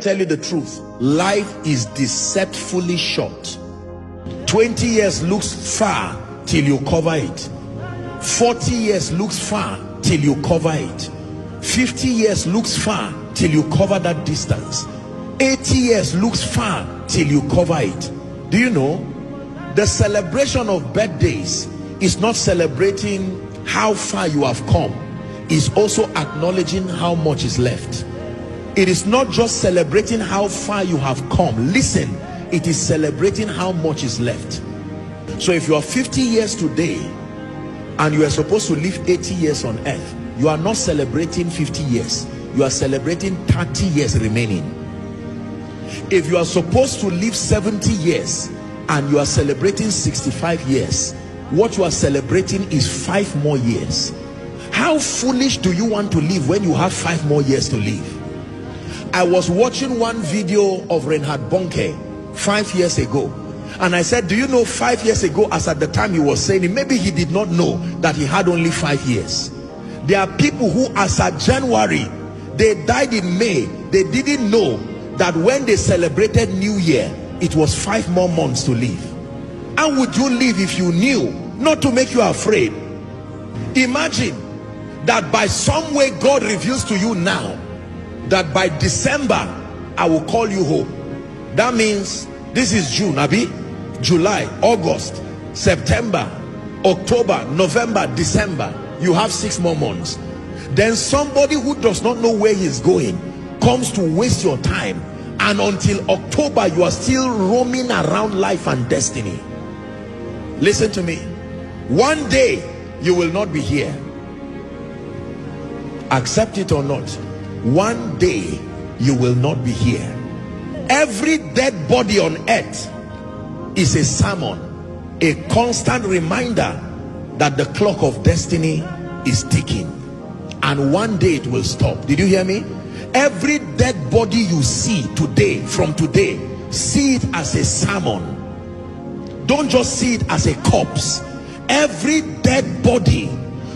tell you the truth. Life is deceptively short. 20 years looks far till you cover it. 40 years looks far till you cover it. 50 years looks far till you cover that distance. 80 years looks far till you cover it. Do you know, the celebration of birthdays is not celebrating how far you have come, is also acknowledging how much is left. It is not just celebrating how far you have come. Listen, it is celebrating how much is left. So if you are 50 years today and you are supposed to live 80 years on earth, you are not celebrating 50 years, you are celebrating 30 years remaining. If you are supposed to live 70 years and you are celebrating 65 years, what you are celebrating is 5 more years. How foolish do you want to live when you have 5 more years to live? I was watching one video of Reinhard Bonnke 5 years ago, and I said, do you know 5 years ago, as at the time he was saying it, maybe he did not know that he had only 5 years. There are people who, as at January, they died in May, they didn't know that when they celebrated New Year, it was 5 more months to live. How would you live if you knew? Not to make you afraid. Imagine that by some way God reveals to you now that by December I will call you home. That means this is June, Abi, July, August, September, October, November, December. You have 6 more months. Then somebody who does not know where he's going comes to waste your time, and until October you are still roaming around life and destiny. Listen to me. One day you will not be here. Accept it or not, one day you will not be here. Every dead body on earth is a sermon, a constant reminder that the clock of destiny is ticking, and one day it will stop. Did you hear me? Every dead body you see today, from today, see it as a sermon. Don't just see it as a corpse. Every dead body,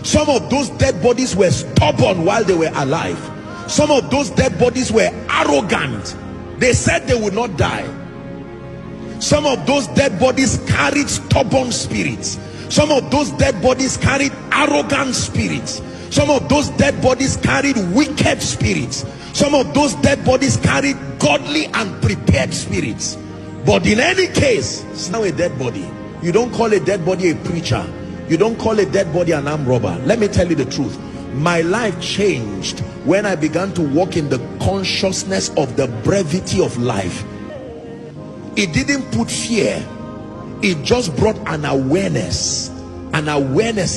some of those dead bodies were stubborn while they were alive. Some of those dead bodies were arrogant. They said they would not die. Some of those dead bodies carried stubborn spirits. Some of those dead bodies carried arrogant spirits. Some of those dead bodies carried wicked spirits. Some of those dead bodies carried godly and prepared spirits. But in any case, it's now a dead body. You don't call a dead body a preacher. You don't call a dead body an armed robber. Let me tell you the truth. My life changed when I began to walk in the consciousness of the brevity of life. It didn't put fear. It just brought an awareness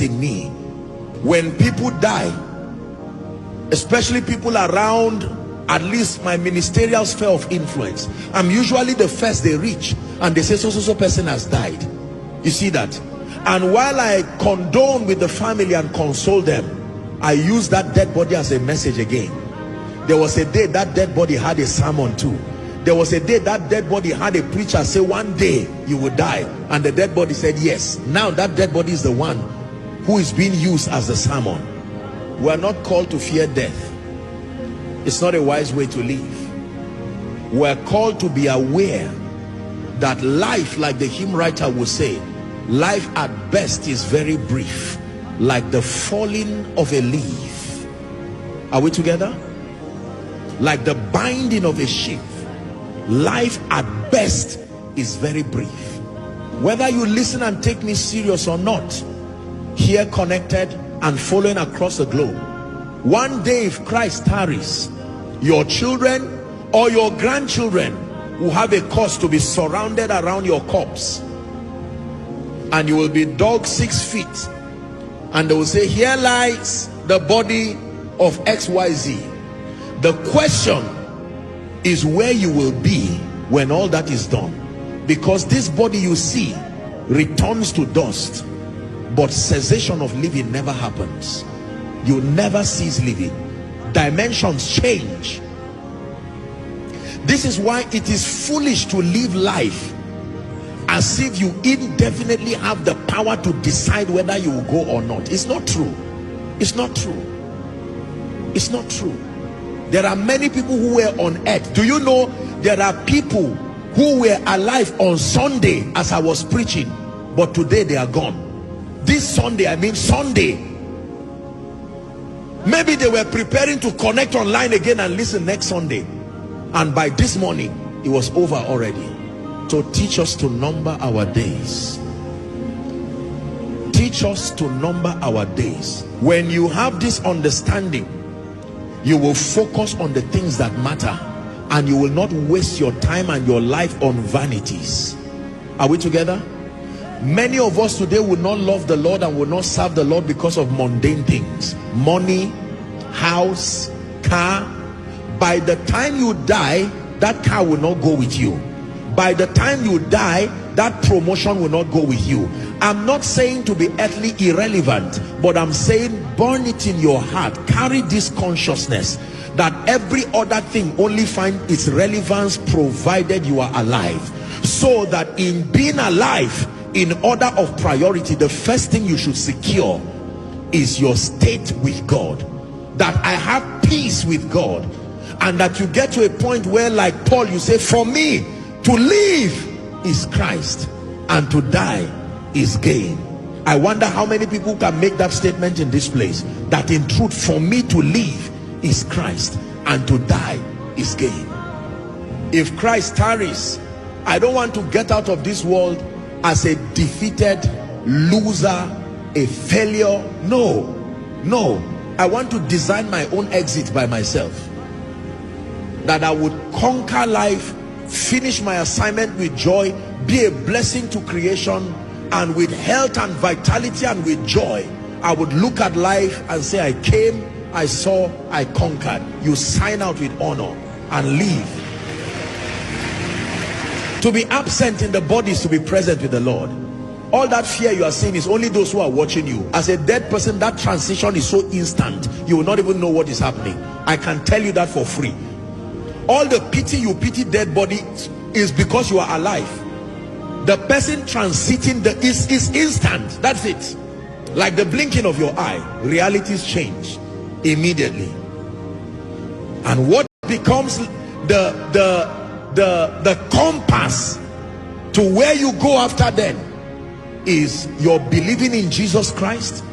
in me. When people die, especially people around at least my ministerial sphere of influence, I'm usually the first they reach, and they say so person has died. You see that? And while I condone with the family and console them, I use that dead body as a message again. There was a day that dead body had a sermon too. There was a day that dead body had a preacher say, one day you will die, and the dead body said yes. Now that dead body is the one who is being used as the sermon. We are not called to fear death. It's not a wise way to live. We are called to be aware that life, like the hymn writer will say, life at best is very brief, like the falling of a leaf. Are we together? Like the binding of a sheep. Life at best is very brief. Whether you listen and take me serious or not, here connected and following across the globe, one day if Christ tarries, your children or your grandchildren will have a cause to be surrounded around your corpse, and you will be dug 6 feet, and they will say, here lies the body of XYZ. The question is where you will be when all that is done, because this body you see returns to dust, but cessation of living never happens. You never cease living. Dimensions change. This is why it is foolish to live life as if you indefinitely have the power to decide whether you will go or not. It's not true. It's not true. It's not true. There are many people who were on earth. Do you know there are people who were alive on Sunday as I was preaching, but today they are gone? This Sunday, I mean Sunday. Maybe they were preparing to connect online again and listen next Sunday, and by this morning it was over already. So teach us to number our days. Teach us to number our days. When you have this understanding, you will focus on the things that matter, and you will not waste your time and your life on vanities. Are we together? Many of us today will not love the Lord and will not serve the Lord because of mundane things. Money, house, car. By the time you die, that car will not go with you. By the time you die, that promotion will not go with you. I'm not saying to be earthly irrelevant, but I'm saying burn it in your heart. Carry this consciousness that every other thing only find its relevance provided you are alive. So that in being alive, in order of priority, the first thing you should secure is your state with God. That I have peace with God, and that you get to a point where, like Paul, you say, for me to live is Christ and to die is gain. I wonder how many people can make that statement in this place, that in truth, for me to live is Christ and to die is gain. If Christ tarries, I don't want to get out of this world as a defeated loser, a failure. No, I want to design my own exit by myself, that I would conquer life, finish my assignment with joy, be a blessing to creation, and with health and vitality and with joy, I would look at life and say, I came, I saw, I conquered. You sign out with honor and leave. To be absent in the body is to be present with the Lord. All that fear you are seeing is only those who are watching you. As a dead person, that transition is so instant, you will not even know what is happening. I can tell you that for free. All the pity you pity dead body is because you are alive. The person transiting is instant. That's it. Like the blinking of your eye, realities change immediately. And what becomes the compass to where you go after then is your believing in Jesus Christ,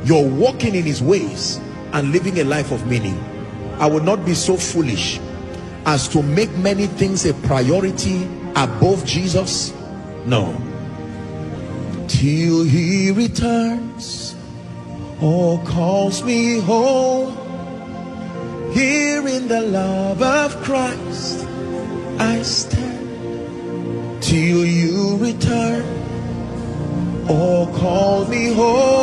your walking in his ways, and living a life of meaning. I would not be so foolish as to make many things a priority above Jesus. No. Till he returns or calls me home, here in the love of Christ I stand. Till you return or call me home,